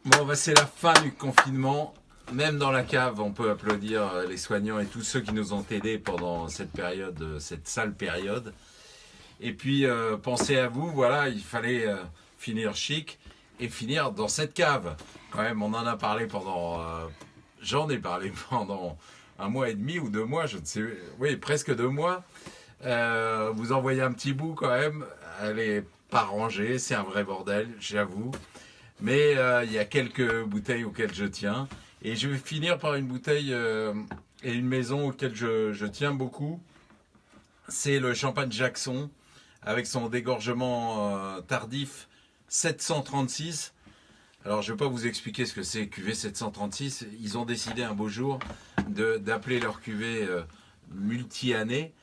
Bon, bah, c'est la fin du confinement. Même dans la cave, on peut applaudir les soignants et tous ceux qui nous ont aidés pendant cette période, cette sale période. Et puis, pensez à vous, voilà, il fallait finir chic et finir dans cette cave. Quand même, on en a parlé pendant... j'en ai parlé pendant 1 mois et demi ou 2 mois, je ne sais... Oui, presque 2 mois. Vous envoyez un petit bout quand même. Elle est pas rangée, c'est un vrai bordel, j'avoue. Mais il y a quelques bouteilles auxquelles je tiens. Et je vais finir par une bouteille et une maison auxquelles je tiens beaucoup. C'est le champagne Jackson avec son dégorgement tardif 736. Alors je ne vais pas vous expliquer ce que c'est cuvée 736. Ils ont décidé un beau jour d'appeler leur cuvée multi-année.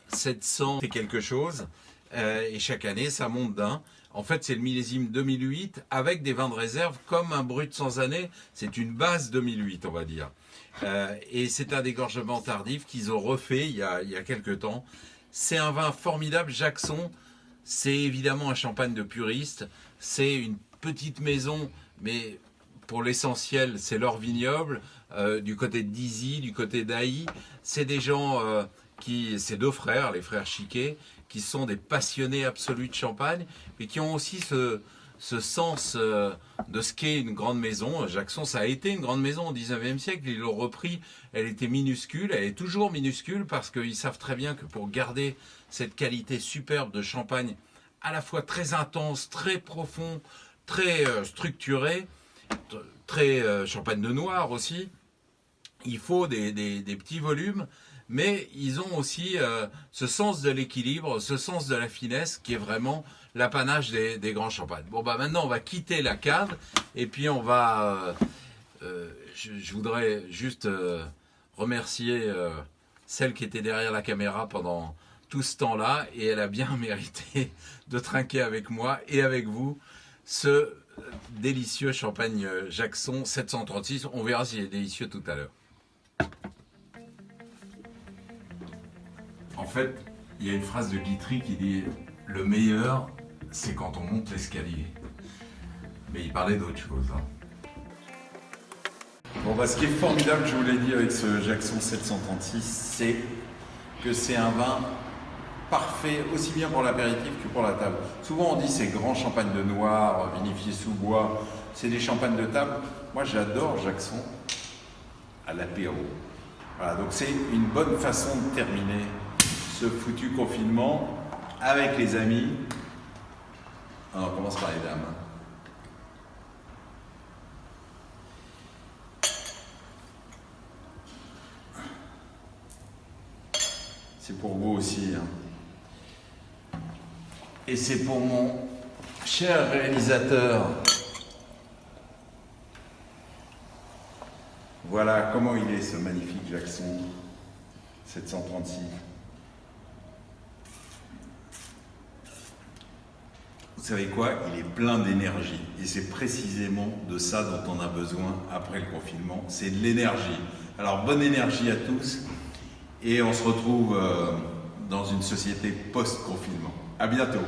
700 c'est quelque chose. Et chaque année ça monte d'un. En fait, c'est le millésime 2008 avec des vins de réserve comme un brut sans année. C'est une base 2008, on va dire. Et c'est un dégorgement tardif qu'ils ont refait il y a quelques temps. C'est un vin formidable, Jackson. C'est évidemment un champagne de puriste. C'est une petite maison, mais pour l'essentiel, c'est leur vignoble. Du côté de Dizy, du côté d'Ailly. C'est des gens c'est deux frères, les frères Chiquet, qui sont des passionnés absolus de champagne, mais qui ont aussi ce sens de ce qu'est une grande maison. Jackson, ça a été une grande maison au 19e siècle, ils l'ont repris, elle était minuscule, elle est toujours minuscule, parce qu'ils savent très bien que pour garder cette qualité superbe de champagne, à la fois très intense, très profond, très structuré, très champagne de noir aussi, il faut des petits volumes, mais ils ont aussi ce sens de l'équilibre, ce sens de la finesse qui est vraiment l'apanage des grands champagnes. Bon, bah maintenant on va quitter la cave et puis on va... je voudrais juste remercier celle qui était derrière la caméra pendant tout ce temps-là, et elle a bien mérité de trinquer avec moi et avec vous ce délicieux champagne Jackson 736. On verra s'il est délicieux tout à l'heure. En fait, il y a une phrase de Guitry qui dit « Le meilleur, c'est quand on monte l'escalier ». Mais il parlait d'autre chose. Hein. Bon, bah, ce qui est formidable, je vous l'ai dit, avec ce Jackson 736, c'est que c'est un vin parfait, aussi bien pour l'apéritif que pour la table. Souvent, on dit c'est grand champagne de noir, vinifié sous bois, c'est des champagnes de table. Moi, j'adore Jackson à l'apéro. Voilà, donc c'est une bonne façon de terminer ce foutu confinement avec les amis. Alors, on commence par les dames. C'est pour vous aussi. Hein. Et c'est pour mon cher réalisateur. Voilà comment il est, ce magnifique Jackson 736. Vous savez quoi? Il est plein d'énergie. Et c'est précisément de ça dont on a besoin après le confinement. C'est de l'énergie. Alors, bonne énergie à tous. Et on se retrouve dans une société post-confinement. À bientôt.